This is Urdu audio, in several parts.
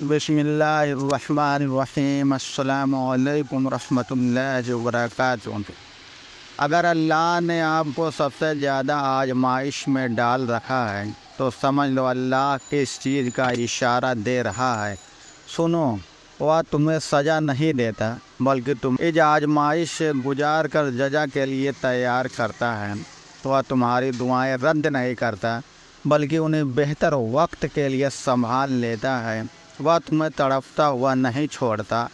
بسم اللہ الرحمن الرحیم۔ السلام علیکم ورحمۃ اللہ وبرکاتہ۔ اگر اللہ نے آپ کو سب سے زیادہ آزمائش میں ڈال رکھا ہے تو سمجھ لو اللہ کس چیز کا اشارہ دے رہا ہے۔ سنو، وہ تمہیں سزا نہیں دیتا بلکہ تم اس آزمائش سے گزار کر جزا کے لیے تیار کرتا ہے۔ وہ تمہاری دعائیں رد نہیں کرتا بلکہ انہیں بہتر وقت کے لیے سنبھال لیتا ہے۔ وہ تمہیں تڑپتا ہوا نہیں چھوڑتا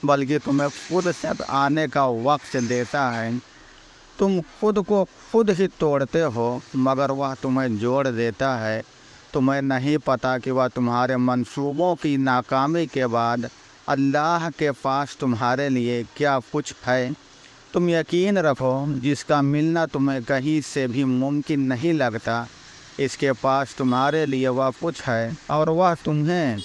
بلکہ تمہیں خود سے آنے کا وقت دیتا ہے۔ تم خود کو خود ہی توڑتے ہو مگر وہ تمہیں جوڑ دیتا ہے۔ تمہیں نہیں پتہ کہ وہ تمہارے منصوبوں کی ناکامی کے بعد اللہ کے پاس تمہارے لیے کیا کچھ ہے۔ تم یقین رکھو، جس کا ملنا تمہیں کہیں سے بھی ممکن نہیں لگتا، اس کے پاس تمہارے لیے وہ کچھ ہے اور وہ تمہیں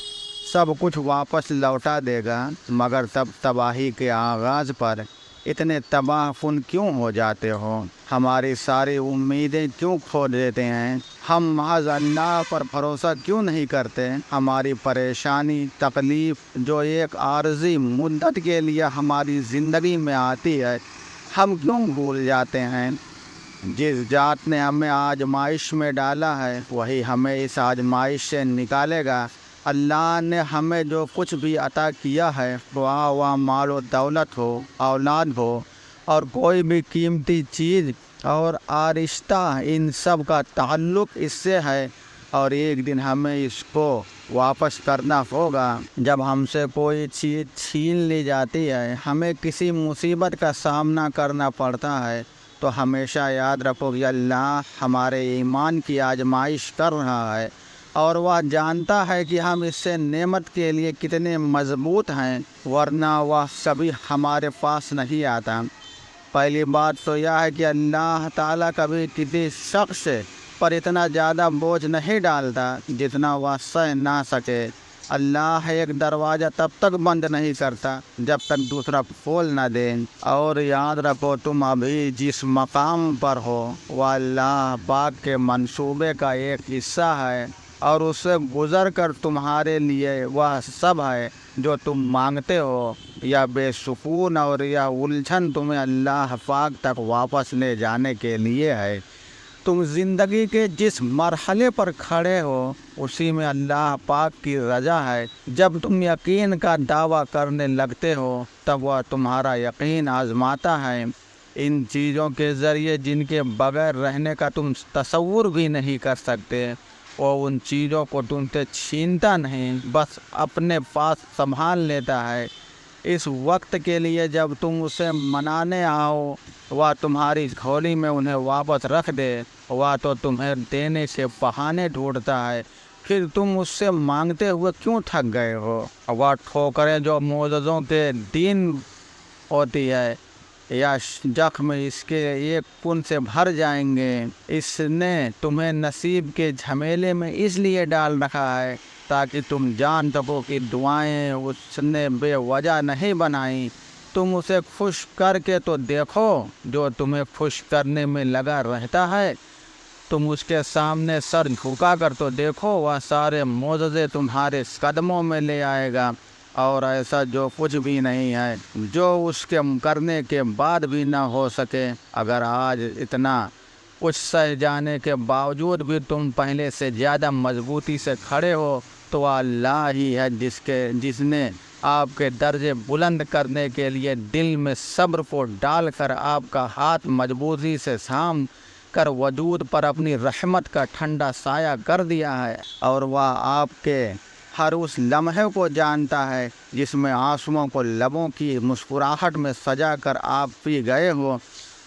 سب کچھ واپس لوٹا دے گا۔ مگر تب تباہی کے آغاز پر اتنے تباہ کن کیوں ہو جاتے ہو؟ ہماری ساری امیدیں کیوں کھو دیتے ہیں؟ ہم محض اللہ پر بھروسہ کیوں نہیں کرتے؟ ہماری پریشانی، تکلیف جو ایک عارضی مدت کے لیے ہماری زندگی میں آتی ہے، ہم کیوں بھول جاتے ہیں؟ جس ذات نے ہمیں آزمائش میں ڈالا ہے وہی ہمیں اس آزمائش سے نکالے گا۔ اللہ نے ہمیں جو کچھ بھی عطا کیا ہے، وہ مال و دولت ہو، اولاد ہو اور کوئی بھی قیمتی چیز اور آرشتہ، ان سب کا تعلق اس سے ہے اور ایک دن ہمیں اس کو واپس کرنا ہوگا۔ جب ہم سے کوئی چیز چھین لی جاتی ہے، ہمیں کسی مصیبت کا سامنا کرنا پڑتا ہے، تو ہمیشہ یاد رکھو کہ اللہ ہمارے ایمان کی آزمائش کر رہا ہے اور وہ جانتا ہے کہ ہم اس سے نعمت کے لیے کتنے مضبوط ہیں، ورنہ وہ کبھی ہمارے پاس نہیں آتا۔ پہلی بات تو یہ ہے کہ اللہ تعالیٰ کبھی کسی شخص پر اتنا زیادہ بوجھ نہیں ڈالتا جتنا وہ سہ نہ سکے۔ اللہ ایک دروازہ تب تک بند نہیں کرتا جب تک دوسرا کھول نہ دے۔ اور یاد رکھو، تم ابھی جس مقام پر ہو وہ اللہ پاک کے منصوبے کا ایک حصہ ہے اور اس سے گزر کر تمہارے لیے وہ سب ہے جو تم مانگتے ہو۔ یا بے سکون اور یا الجھن تمہیں اللہ پاک تک واپس لے جانے کے لیے ہے۔ تم زندگی کے جس مرحلے پر کھڑے ہو اسی میں اللہ پاک کی رضا ہے۔ جب تم یقین کا دعویٰ کرنے لگتے ہو تب وہ تمہارا یقین آزماتا ہے، ان چیزوں کے ذریعے جن کے بغیر رہنے کا تم تصور بھی نہیں کر سکتے۔ وہ ان چیزوں کو تم سے چھینتا نہیں، بس اپنے پاس سنبھال لیتا ہے اس وقت کے لیے جب تم اسے منانے آؤ۔ وہ تمہاری جھولی میں انہیں واپس رکھ دے، وہ تو تمہیں دینے سے بہانے ڈھونڈتا ہے، پھر تم اس سے مانگتے ہوئے کیوں تھک گئے ہو؟ وہ ٹھوکریں جو معجزوں کے دن ہوتی ہے یا زخم اس کے ایک کن سے بھر جائیں گے۔ اس نے تمہیں نصیب کے جھمیلے میں اس لیے ڈال رکھا ہے تاکہ تم جان سکو کہ دعائیں اس نے بے وجہ نہیں بنائیں۔ تم اسے خوش کر کے تو دیکھو جو تمہیں خوش کرنے میں لگا رہتا ہے۔ تم اس کے سامنے سر جھکا کر تو دیکھو، وہ سارے معجزے تمہارے قدموں میں لے آئے گا۔ اور ایسا جو کچھ بھی نہیں ہے جو اس کے کرنے کے بعد بھی نہ ہو سکے۔ اگر آج اتنا کچھ سہ جانے کے باوجود بھی تم پہلے سے زیادہ مضبوطی سے کھڑے ہو تو وہ اللہ ہی ہے جس نے آپ کے درجے بلند کرنے کے لیے دل میں صبر کو ڈال کر آپ کا ہاتھ مضبوطی سے تھام کر وجود پر اپنی رحمت کا ٹھنڈا سایہ کر دیا ہے۔ اور وہ آپ کے ہر اس لمحے کو جانتا ہے جس میں آنسوؤں کو لبوں کی مسکراہٹ میں سجا کر آپ پی گئے ہو۔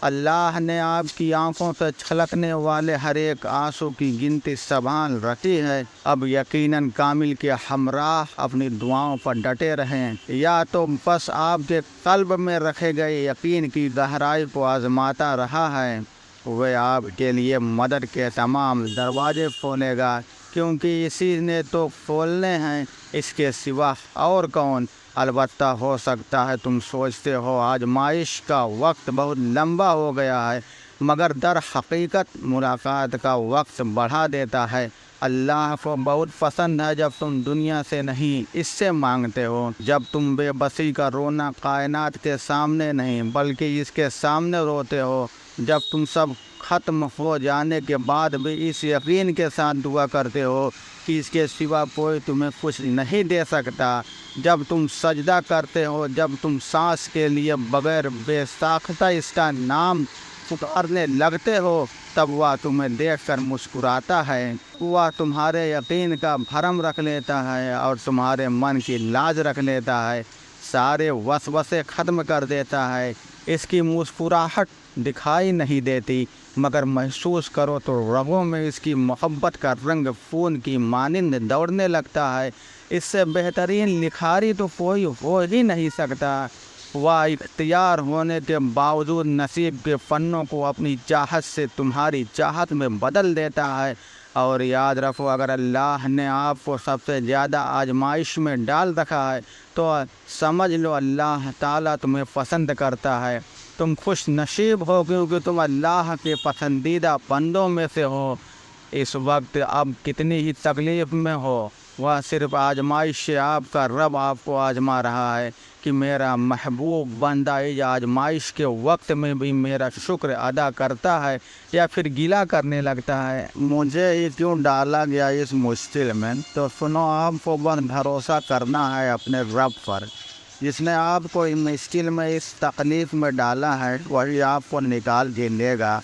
اللہ نے آپ کی آنکھوں سے چھلکنے والے ہر ایک آنسو کی گنتی سنبھال رکھی ہے۔ اب یقیناً کامل کے ہمراہ اپنی دعاؤں پر ڈٹے رہیں، یا تو بس آپ کے قلب میں رکھے گئے یقین کی گہرائی کو آزماتا رہا ہے۔ وہ آپ کے لیے مدد کے تمام دروازے کھولے گا، کیونکہ اسی نے تو کھولنے ہیں، اس کے سوا اور کون؟ البتہ ہو سکتا ہے تم سوچتے ہو آزمائش کا وقت بہت لمبا ہو گیا ہے، مگر در حقیقت ملاقات کا وقت بڑھا دیتا ہے۔ اللہ کو بہت پسند ہے جب تم دنیا سے نہیں اس سے مانگتے ہو، جب تم بے بسی کا رونا کائنات کے سامنے نہیں بلکہ اس کے سامنے روتے ہو، جب تم سب ختم ہو جانے کے بعد بھی اس یقین کے ساتھ دعا کرتے ہو کہ اس کے سوا کوئی تمہیں کچھ نہیں دے سکتا، جب تم سجدہ کرتے ہو، جب تم سانس کے لیے بغیر بے ساختہ اس کا نام پکارنے لگتے ہو، تب وہ تمہیں دیکھ کر مسکراتا ہے، وہ تمہارے یقین کا بھرم رکھ لیتا ہے اور تمہارے من کی لاج رکھ لیتا ہے، سارے وسوسے ختم کر دیتا ہے۔ اس کی مسکراہٹ دکھائی نہیں دیتی مگر محسوس کرو تو رگوں میں اس کی محبت کا رنگ خون کی مانند دوڑنے لگتا ہے۔ اس سے بہترین لکھاری تو کوئی ہو ہی نہیں سکتا۔ وہ اختیار ہونے کے باوجود نصیب کے پنوں کو اپنی چاہت سے تمہاری چاہت میں بدل دیتا ہے، اور یاد رکھو اگر اللہ نے آپ کو سب سے زیادہ آزمائش میں ڈال رکھا ہے تو سمجھ لو اللہ تعالیٰ تمہیں پسند کرتا ہے۔ تم خوش نصیب ہو کیونکہ تم اللہ کے پسندیدہ بندوں میں سے ہو۔ اس وقت اب کتنی ہی تکلیف میں ہو، وہ صرف آزمائش سے آپ کا رب آپ کو آزما رہا ہے کہ میرا محبوب بندہ اس آزمائش کے وقت میں بھی میرا شکر ادا کرتا ہے یا پھر گلہ کرنے لگتا ہے مجھے یہ کیوں ڈالا گیا اس مشکل میں۔ تو سنو، آپ کو بس بھروسہ کرنا ہے اپنے رب پر، جس نے آپ کو اس مشکل میں اس تکلیف میں ڈالا ہے، وہی آپ کو نکال کے لے گا۔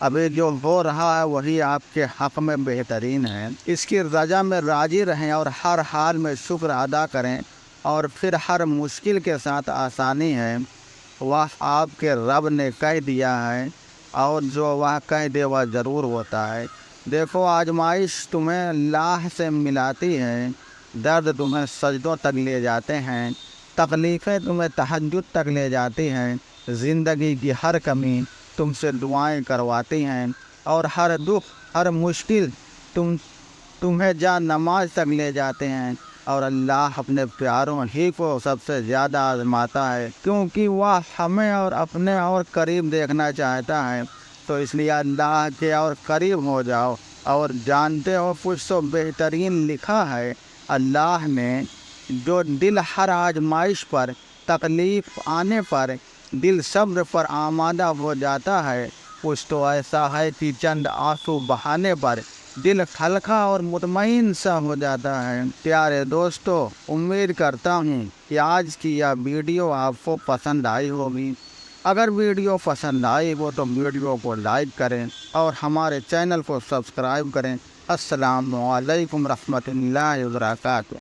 ابھی جو ہو رہا ہے وہی آپ کے حق میں بہترین ہے۔ اس کی رضا میں راضی رہیں اور ہر حال میں شکر ادا کریں، اور پھر ہر مشکل کے ساتھ آسانی ہے۔ وہ آپ کے رب نے کہہ دیا ہے، اور جو وہ کہہ دے وہ ضرور ہوتا ہے۔ دیکھو، آزمائش تمہیں اللہ سے ملاتی ہے، درد تمہیں سجدوں تک لے جاتے ہیں، تکلیفیں تمہیں تہجد تک لے جاتی ہیں، زندگی کی ہر کمی تم سے دعائیں کرواتی ہیں، اور ہر دکھ ہر مشکل تمہیں جا نماز تک لے جاتے ہیں، اور اللہ اپنے پیاروں ہی کو سب سے زیادہ آزماتا ہے کیونکہ وہ ہمیں اور اپنے اور قریب دیکھنا چاہتا ہے۔ تو اس لیے اللہ کے اور قریب ہو جاؤ، اور جانتے ہو کچھ تو بہترین لکھا ہے اللہ نے، جو دل ہر آزمائش پر تکلیف آنے پر دل صبر پر آمادہ ہو جاتا ہے، کچھ تو ایسا ہے کہ چند آنسو بہانے پر دل ہلکا اور مطمئن سا ہو جاتا ہے۔ پیارے دوستو، امید کرتا ہوں کہ آج کی یہ ویڈیو آپ کو پسند آئی ہوگی۔ اگر ویڈیو پسند آئی ہو تو ویڈیو کو لائک کریں اور ہمارے چینل کو سبسکرائب کریں۔ السلام علیکم ورحمۃ اللہ وبرکاتہ۔